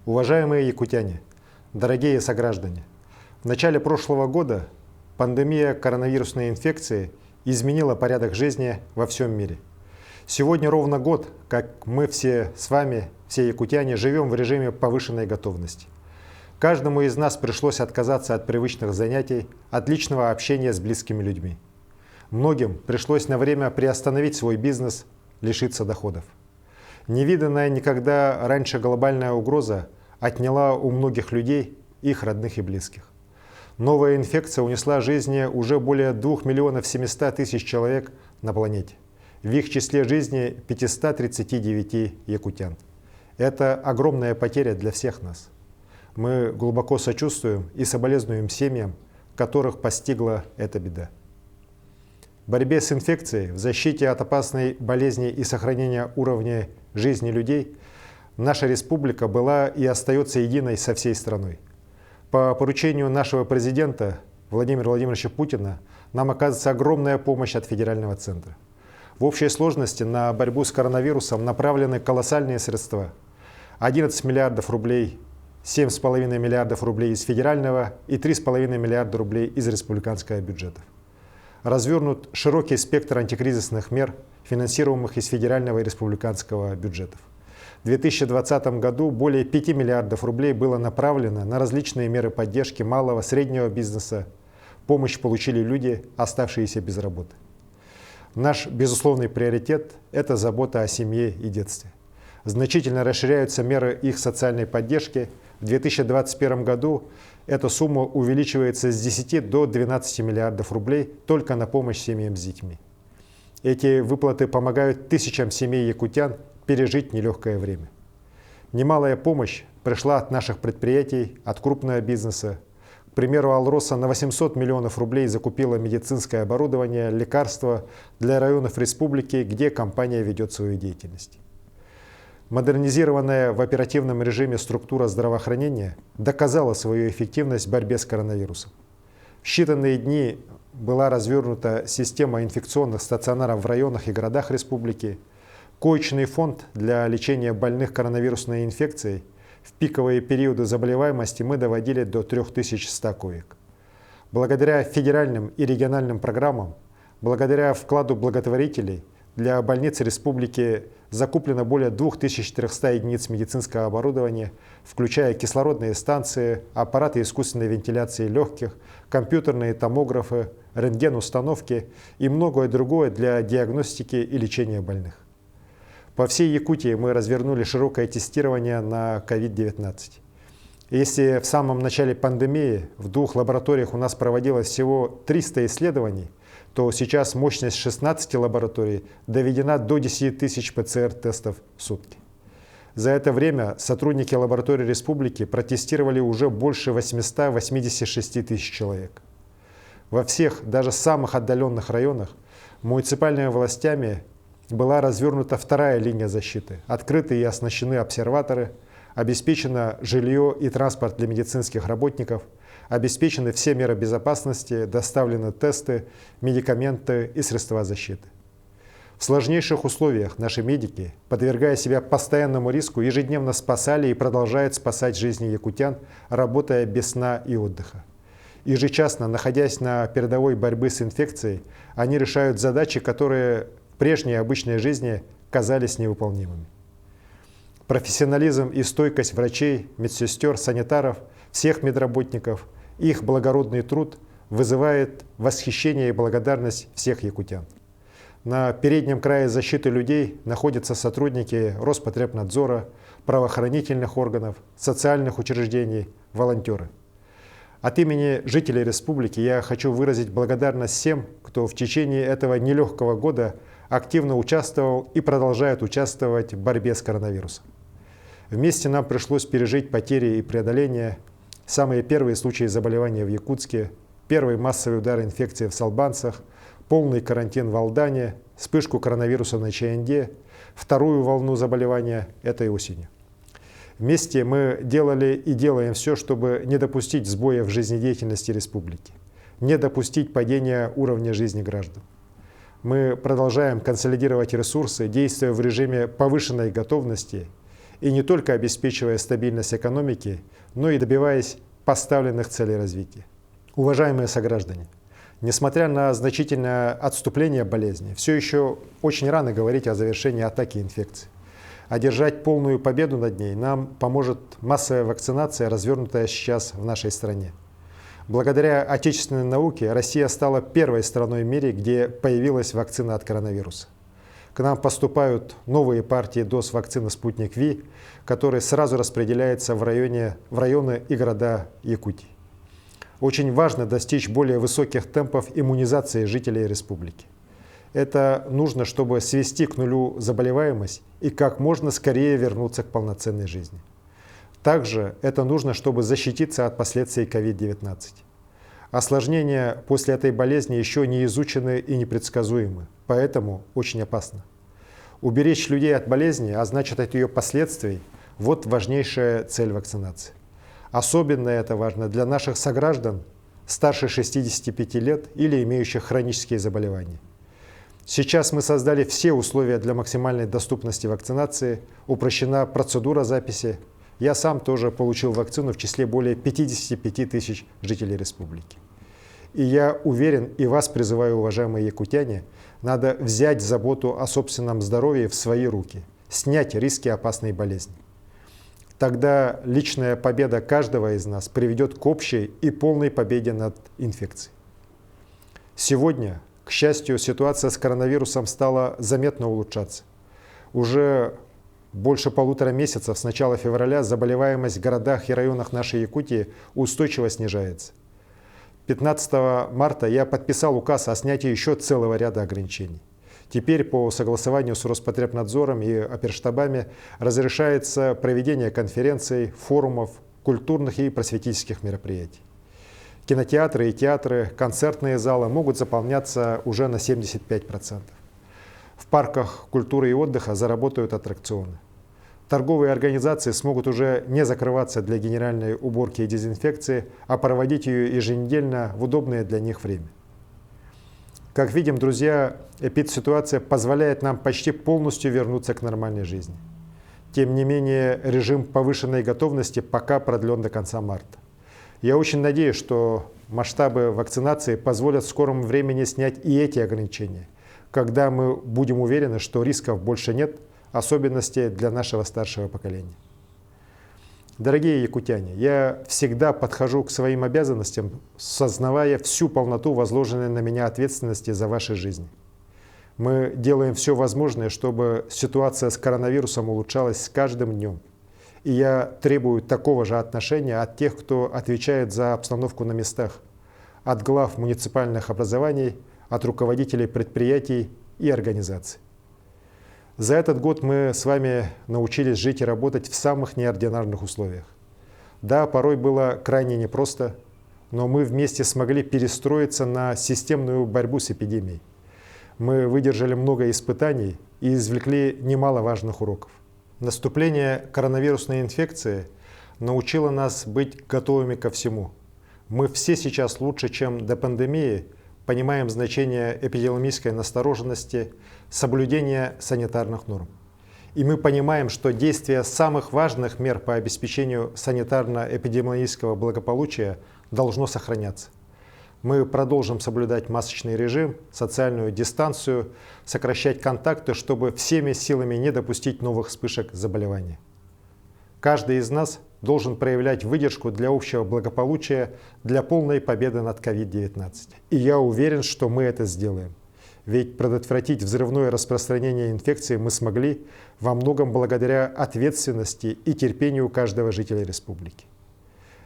Уважаемые якутяне, дорогие сограждане, в начале прошлого года пандемия коронавирусной инфекции изменила порядок жизни во всем мире. Сегодня ровно год, как мы все с вами, все якутяне, живем в режиме повышенной готовности. Каждому из нас пришлось отказаться от привычных занятий, от личного общения с близкими людьми. Многим пришлось на время приостановить свой бизнес, лишиться доходов. Невиданная никогда раньше глобальная угроза отняла у многих людей их родных и близких. Новая инфекция унесла жизни уже более 2 700 000 человек на планете. В их числе жизни 539 якутян. Это огромная потеря для всех нас. Мы глубоко сочувствуем и соболезнуем семьям, которых постигла эта беда. В борьбе с инфекцией, в защите от опасной болезни и сохранения уровня жизни людей наша республика была и остается единой со всей страной. По поручению нашего президента Владимира Владимировича Путина нам оказывается огромная помощь от федерального центра. В общей сложности на борьбу с коронавирусом направлены колоссальные средства. 11 миллиардов рублей, 7,5 миллиардов рублей из федерального и 3,5 миллиарда рублей из республиканского бюджета. Развернут широкий спектр антикризисных мер, финансируемых из федерального и республиканского бюджетов. В 2020 году более 5 миллиардов рублей было направлено на различные меры поддержки малого, среднего бизнеса. Помощь получили люди, оставшиеся без работы. Наш безусловный приоритет – это забота о семье и детстве. Значительно расширяются меры их социальной поддержки. В 2021 году эта сумма увеличивается с 10 до 12 миллиардов рублей только на помощь семьям с детьми. Эти выплаты помогают тысячам семей якутян пережить нелегкое время. Немалая помощь пришла от наших предприятий, от крупного бизнеса. К примеру, «Алроса» на 800 миллионов рублей закупила медицинское оборудование, лекарства для районов республики, где компания ведет свою деятельность. Модернизированная в оперативном режиме структура здравоохранения доказала свою эффективность в борьбе с коронавирусом. В считанные дни была развернута система инфекционных стационаров в районах и городах республики. Коечный фонд для лечения больных коронавирусной инфекцией в пиковые периоды заболеваемости мы доводили до 3100 коек. Благодаря федеральным и региональным программам, благодаря вкладу благотворителей, для больниц республики закуплено более 2400 единиц медицинского оборудования, включая кислородные станции, аппараты искусственной вентиляции легких, компьютерные томографы, рентген-установки и многое другое для диагностики и лечения больных. По всей Якутии мы развернули широкое тестирование на COVID-19. Если в самом начале пандемии в 2 лабораториях у нас проводилось всего 300 исследований, то сейчас мощность 16 лабораторий доведена до 10 тысяч ПЦР-тестов в сутки. За это время сотрудники лабораторий республики протестировали уже больше 886 тысяч человек. Во всех, даже самых отдаленных районах, муниципальными властями была развернута вторая линия защиты. Открыты и оснащены обсерваторы, обеспечено жилье и транспорт для медицинских работников, обеспечены все меры безопасности, доставлены тесты, медикаменты и средства защиты. В сложнейших условиях наши медики, подвергая себя постоянному риску, ежедневно спасали и продолжают спасать жизни якутян, работая без сна и отдыха. Ежечасно, находясь на передовой борьбы с инфекцией, они решают задачи, которые в прежней обычной жизни казались невыполнимыми. Профессионализм и стойкость врачей, медсестер, санитаров, всех медработников, их благородный труд вызывает восхищение и благодарность всех якутян. На переднем крае защиты людей находятся сотрудники Роспотребнадзора, правоохранительных органов, социальных учреждений, волонтеры. От имени жителей республики я хочу выразить благодарность всем, кто в течение этого нелегкого года активно участвовал и продолжает участвовать в борьбе с коронавирусом. Вместе нам пришлось пережить потери и преодоления, самые первые случаи заболевания в Якутске, первый массовый удар инфекции в Солбанцах, полный карантин в Алдане, вспышку коронавируса на Чаянде, вторую волну заболевания этой осенью. Вместе мы делали и делаем все, чтобы не допустить сбоя в жизнедеятельности республики, не допустить падения уровня жизни граждан. Мы продолжаем консолидировать ресурсы, действуя в режиме повышенной готовности и не только обеспечивая стабильность экономики, но и добиваясь поставленных целей развития. Уважаемые сограждане, несмотря на значительное отступление болезни, все еще очень рано говорить о завершении атаки инфекции. Одержать полную победу над ней нам поможет массовая вакцинация, развернутая сейчас в нашей стране. Благодаря отечественной науке Россия стала первой страной в мире, где появилась вакцина от коронавируса. К нам поступают новые партии доз вакцины «Спутник Ви», которые сразу распределяются в районы и города Якутии. Очень важно достичь более высоких темпов иммунизации жителей республики. Это нужно, чтобы свести к нулю заболеваемость и как можно скорее вернуться к полноценной жизни. Также это нужно, чтобы защититься от последствий COVID-19. Осложнения после этой болезни еще не изучены и непредсказуемы, поэтому очень опасно. Уберечь людей от болезни, а значит от ее последствий – вот важнейшая цель вакцинации. Особенно это важно для наших сограждан старше 65 лет или имеющих хронические заболевания. Сейчас мы создали все условия для максимальной доступности вакцинации, упрощена процедура записи. Я сам тоже получил вакцину в числе более 55 тысяч жителей республики. И я уверен, и вас призываю, уважаемые якутяне, надо взять заботу о собственном здоровье в свои руки, снять риски опасной болезни. Тогда личная победа каждого из нас приведет к общей и полной победе над инфекцией. Сегодня, к счастью, ситуация с коронавирусом стала заметно улучшаться. Уже больше 1,5 месяца с начала февраля заболеваемость в городах и районах нашей Якутии устойчиво снижается. 15 марта я подписал указ о снятии еще целого ряда ограничений. Теперь по согласованию с Роспотребнадзором и оперштабами разрешается проведение конференций, форумов, культурных и просветительских мероприятий. Кинотеатры и театры, концертные залы могут заполняться уже на 75%. В парках культуры и отдыха заработают аттракционы. Торговые организации смогут уже не закрываться для генеральной уборки и дезинфекции, а проводить ее еженедельно в удобное для них время. Как видим, друзья, эпидситуация позволяет нам почти полностью вернуться к нормальной жизни. Тем не менее, режим повышенной готовности пока продлен до конца марта. Я очень надеюсь, что масштабы вакцинации позволят в скором времени снять и эти ограничения, когда мы будем уверены, что рисков больше нет, особенности для нашего старшего поколения. Дорогие якутяне, я всегда подхожу к своим обязанностям, сознавая всю полноту возложенной на меня ответственности за ваши жизни. Мы делаем все возможное, чтобы ситуация с коронавирусом улучшалась с каждым днем. И я требую такого же отношения от тех, кто отвечает за обстановку на местах, от глав муниципальных образований, от руководителей предприятий и организаций. За этот год мы с вами научились жить и работать в самых неординарных условиях. Да, порой было крайне непросто, но мы вместе смогли перестроиться на системную борьбу с эпидемией. Мы выдержали много испытаний и извлекли немало важных уроков. Наступление коронавирусной инфекции научило нас быть готовыми ко всему. Мы все сейчас лучше, чем до пандемии, понимаем значение эпидемиологической настороженности, соблюдения санитарных норм. И мы понимаем, что действие самых важных мер по обеспечению санитарно-эпидемиологического благополучия должно сохраняться. Мы продолжим соблюдать масочный режим, социальную дистанцию, сокращать контакты, чтобы всеми силами не допустить новых вспышек заболевания. Каждый из нас должен проявлять выдержку для общего благополучия, для полной победы над COVID-19. И я уверен, что мы это сделаем. Ведь предотвратить взрывное распространение инфекции мы смогли во многом благодаря ответственности и терпению каждого жителя республики.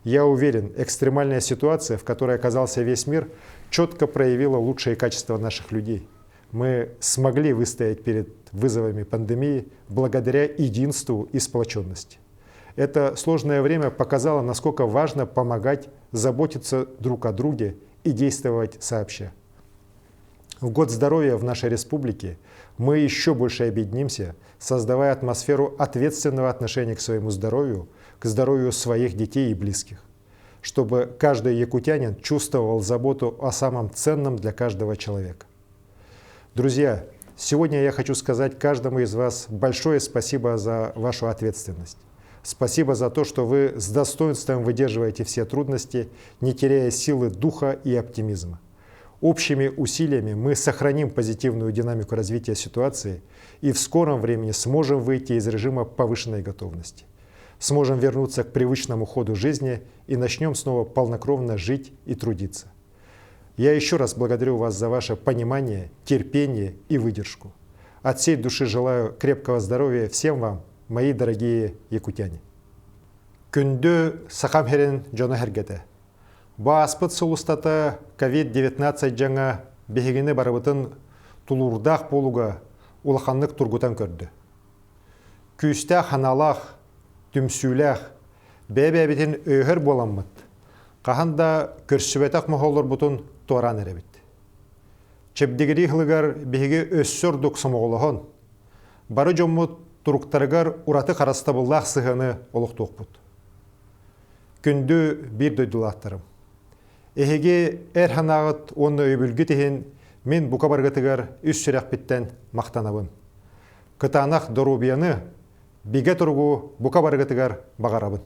Я уверен, экстремальная ситуация, в которой оказался весь мир, четко проявила лучшие качества наших людей. Мы смогли выстоять перед вызовами пандемии благодаря единству и сплоченности. Это сложное время показало, насколько важно помогать, заботиться друг о друге и действовать сообща. В год здоровья в нашей республике мы еще больше объединимся, создавая атмосферу ответственного отношения к своему здоровью, к здоровью своих детей и близких, чтобы каждый якутянин чувствовал заботу о самом ценном для каждого человека. Друзья, Сегодня я хочу сказать каждому из вас большое спасибо за вашу ответственность. Спасибо за то, что вы с достоинством выдерживаете все трудности, не теряя силы духа и оптимизма. Общими усилиями мы сохраним позитивную динамику развития ситуации и в скором времени сможем выйти из режима повышенной готовности. Сможем вернуться к привычному ходу жизни и начнем снова полнокровно жить и трудиться. Я еще раз благодарю вас за ваше понимание, терпение и выдержку. От всей души желаю крепкого здоровья всем вам, мои дорогие якутяне. Күнді сақам херен жона хергеті. Бааспыт сұлыстаты COVID-19 жаңа бехегені барыбытын тулурдақ болуға улаханлык тургутан көрді. Күсті ханалақ, түмсүләқ, бәбәбетін өйір боламмыд. Қаханда көрсібетақ мұхолыр бұтын туаран әребіт. Чепдегері ғылығар бехеге өссөрдік сымоғылығын. Бары жоммыд туруктарыгар ураты қарастабыллақ сығыны олық тоқпыд. Күнді бір дөйділақтарым. Эхеге әр ханағыт оны өйбілгі теген мен бұқа барғытыгар үс сүрәқ біттен мақтанабын. Кытанақ дорубияны биге тұрғу бұқа барғытыгар бағарабын.